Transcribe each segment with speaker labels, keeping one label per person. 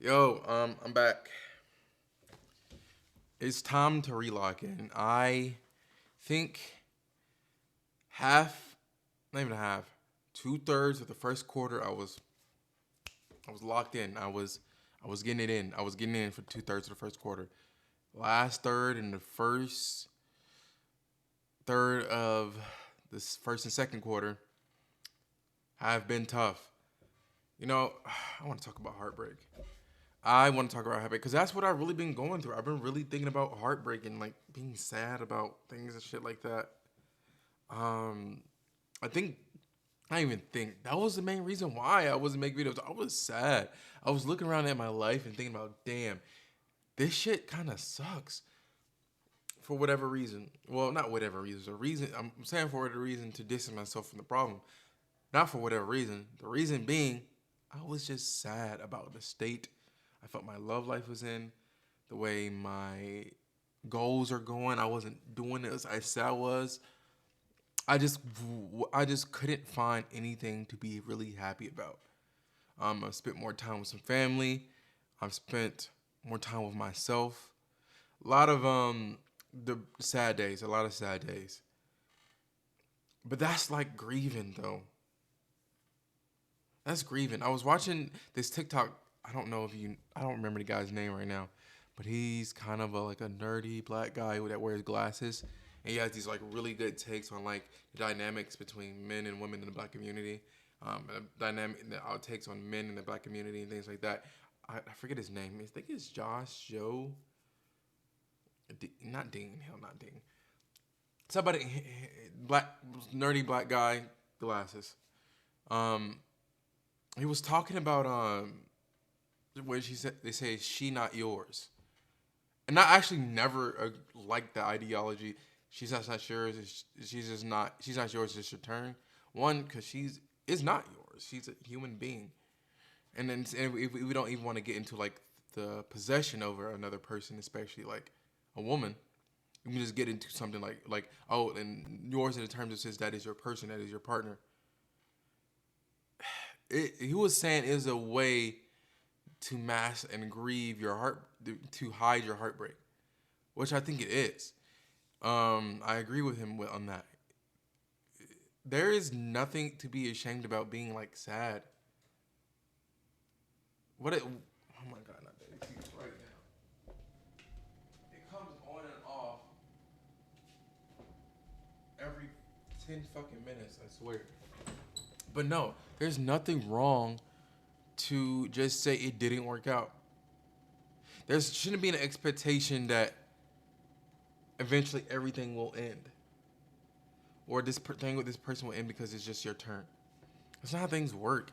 Speaker 1: I'm back. It's time to relock in. I think half, not even half, 2/3 of the first quarter, I was locked in. I was getting it in. I was getting in for 2/3 of the first quarter. Last third and the first third of this first and second quarter have been tough. You know, I want to talk about heartbreak. I want to talk about heartbreak because that's what I've really been going through. I've been really thinking about heartbreak and like being sad about things and shit like that. Um, I think I even think that was the main reason why I wasn't making videos. I was sad. I was looking around at my life and thinking about, damn, this shit kind of sucks for whatever reason. Well, not whatever reason. A reason I'm saying for whatever reason to distance myself from the problem. Not for whatever reason. The reason being, I was just sad about the state I felt my love life was in, the way my goals are going. I wasn't doing it as I said I was. I just, I just couldn't find anything to be really happy about. I've spent more time with some family. I've spent more time with myself. A lot of the sad days, a lot of sad days. But that's like grieving though. That's grieving. I was watching this TikTok. I don't know if you. I don't remember the guy's name right now, but he's kind of like a nerdy black guy that wears glasses, and he has these like really good takes on like the dynamics between men and women in the black community, the outtakes on men in the black community and things like that. I forget his name. I think it's Josh Joe. Not Dean. Hell, not Dean. Somebody black nerdy black guy glasses. Um, he was talking about where she said they say she not yours, and I actually never liked the ideology. She's not yours. She's just not. She's not yours. Just your turn. One, because she's is not yours. She's a human being, and then and if we don't even want to get into like the possession over another person, especially like a woman. We can just get into something like oh, and yours in the terms of says that is your person, that is your partner. He was saying is a way to mask and grieve your heart, to hide your heartbreak, which I think it is. I agree with him on that. There is nothing to be ashamed about being like sad. What it? Oh my god, not that it keeps right now. It comes on and off every 10 fucking minutes. I swear. But no, there's nothing wrong to just say it didn't work out. There shouldn't be an expectation that eventually everything will end, or this thing with this person will end because it's just your turn. That's not how things work,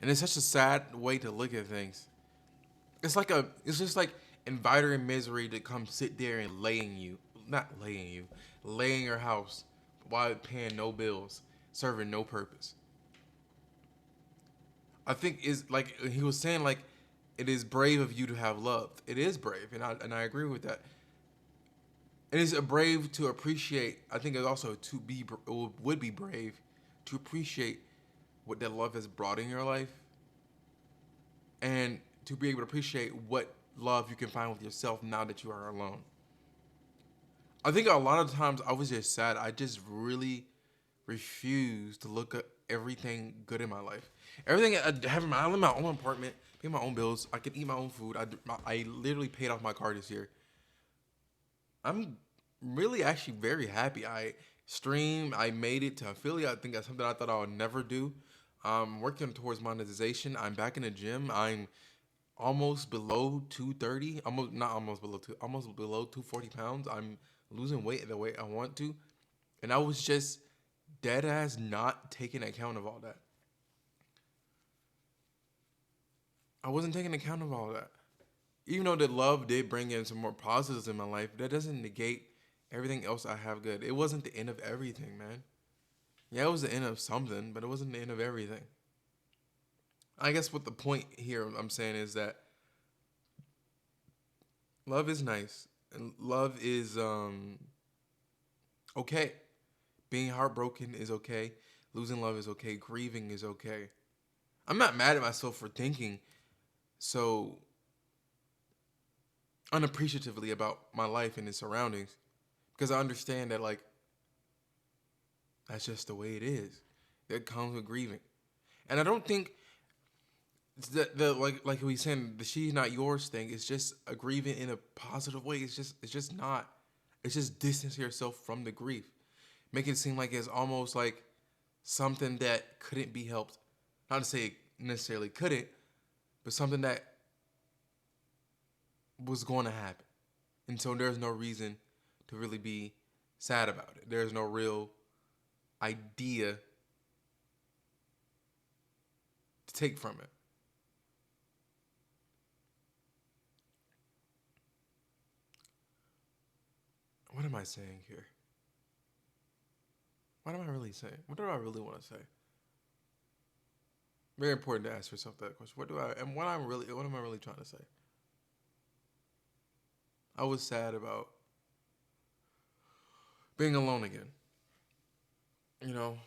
Speaker 1: and it's such a sad way to look at things. It's just like inviting misery to come sit there and not laying you, laying your house while paying no bills, serving no purpose. I think is like he was saying like it is brave of you to have loved. It is brave, and I agree with that. It is a brave to appreciate. I think it's also would be brave to appreciate what that love has brought in your life, and to be able to appreciate what love you can find with yourself now that you are alone. I think a lot of times I was just sad. I just really refused to look at everything good in my life. Everything I live in my own apartment, pay my own bills. I can eat my own food. I literally paid off my car this year. I'm really actually very happy. I streamed. I made it to affiliate. I think that's something I thought I would never do. Working towards monetization. I'm back in the gym. I'm almost below 230. Almost not almost below two. Almost below 240 pounds. I'm losing weight the way I want to, and I was just dead ass not taking account of all that. I wasn't taking account of all that. Even though the love did bring in some more positives in my life, that doesn't negate everything else I have good. It wasn't the end of everything, man. Yeah, it was the end of something, but it wasn't the end of everything. I guess what the point here I'm saying is that love is nice and love is okay. Being heartbroken is okay. Losing love is okay. Grieving is okay. I'm not mad at myself for thinking so. unappreciatively about my life and its surroundings because I understand that like that's just the way it is. That comes with grieving, and I don't think the like we saying the she's not yours thing is just a grieving in a positive way. It's just not. It's just distance yourself from the grief, make it seem like it's almost like something that couldn't be helped. Not to say it necessarily couldn't, but something that was going to happen. And so there's no reason to really be sad about it. There's no real idea to take from it. What am I saying here? What am I really saying? What do I really want to say? Very important to ask yourself that question. What am I really trying to say? I was sad about being alone again. You know,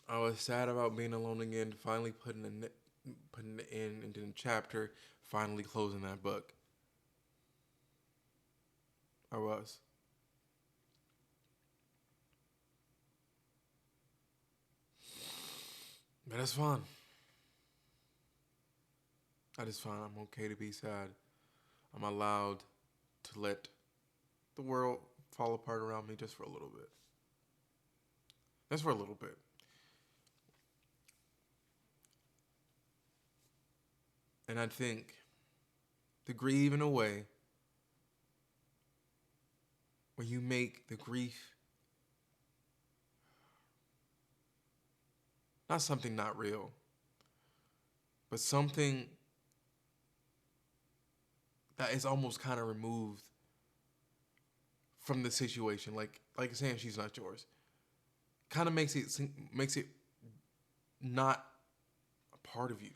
Speaker 1: I was sad about being alone again, finally putting it in into the chapter, finally closing that book. I was. But that's fine. That is fine. I'm okay to be sad. I'm allowed to let the world fall apart around me just for a little bit. Just for a little bit. And I think to grieve in a way where you make the grief not something not real, but something that is almost kind of removed from the situation. Like saying she's not yours, kind of makes it not a part of you,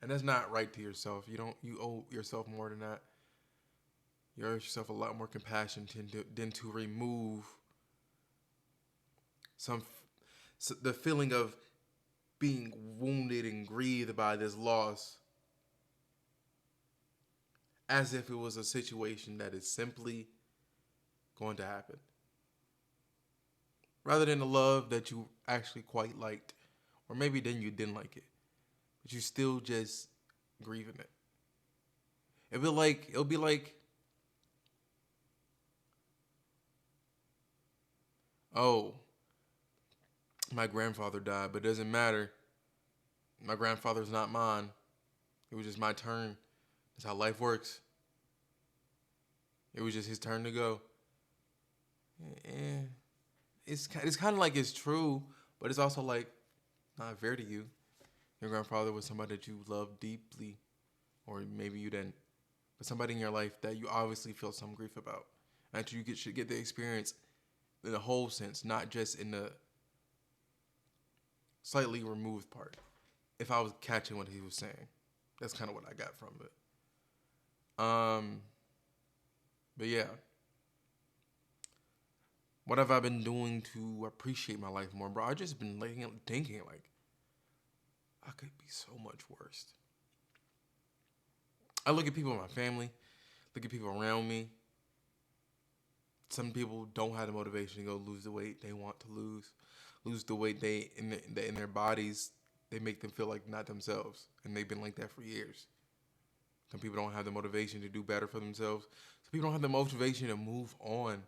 Speaker 1: and that's not right to yourself. You owe yourself more than that. You owe yourself a lot more compassion than to remove some the feeling of being wounded and grieved by this loss as if it was a situation that is simply going to happen. Rather than the love that you actually quite liked, or maybe then you didn't like it, but you still just grieving it. It'll be like, oh, my grandfather died, but it doesn't matter. My grandfather's not mine. It was just my turn. That's how life works. It was just his turn to go. Eh, it's kind of like it's true, but it's also like not fair to you. Your grandfather was somebody that you loved deeply, or maybe you didn't, but somebody in your life that you obviously feel some grief about. And should get the experience in the whole sense, not just in the slightly removed part. If I was catching what he was saying, that's kind of what I got from it. But yeah, what have I been doing to appreciate my life more, bro? I just been thinking like I could be so much worse. I look at people in my family, look at people around me. Some people don't have the motivation to go lose the weight they want to lose the weight they in their bodies. They make them feel like not themselves, and they've been like that for years. Some people don't have the motivation to do better for themselves. Some people don't have the motivation to move on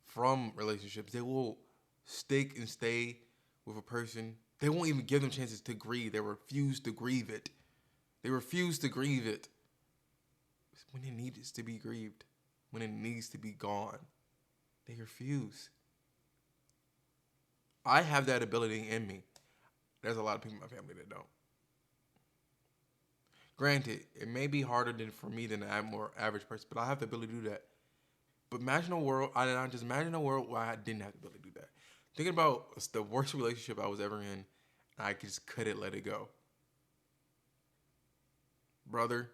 Speaker 1: from relationships. They will stick and stay with a person. They won't even give them chances to grieve. They refuse to grieve it. They refuse to grieve it when it needs to be grieved, when it needs to be gone. They refuse. I have that ability in me. There's a lot of people in my family that don't. Granted, it may be harder than for me than a more average person, but I have the ability to do that. But imagine a world, I just imagine a world where I didn't have the ability to do that. Thinking about the worst relationship I was ever in, I just couldn't let it go. Brother,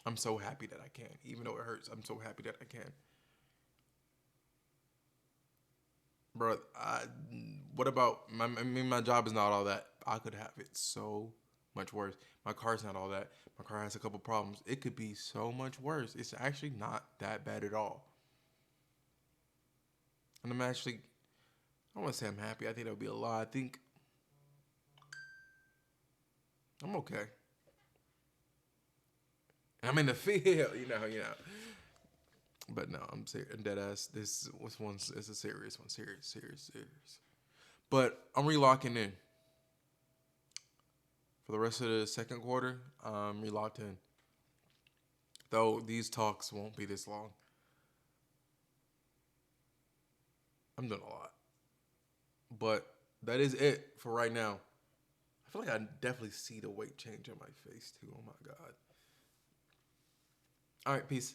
Speaker 1: I'm so happy that I can. Even though it hurts, I'm so happy that I can. Bro, what about, my job is not all that. I could have it so much worse. My car's not all that. My car has a couple problems. It could be so much worse. It's actually not that bad at all. And I'm actually, I want to say I'm happy. I think that would be a lie. I think I'm okay. I'm in the field, But no, I'm serious. Dead ass. This one's it's a serious one. Serious. But I'm relocking in for the rest of the second quarter. I'm relocked in. Though these talks won't be this long. I'm doing a lot. But that is it for right now. I feel like I definitely see the weight change on my face too. Oh my god. All right, peace.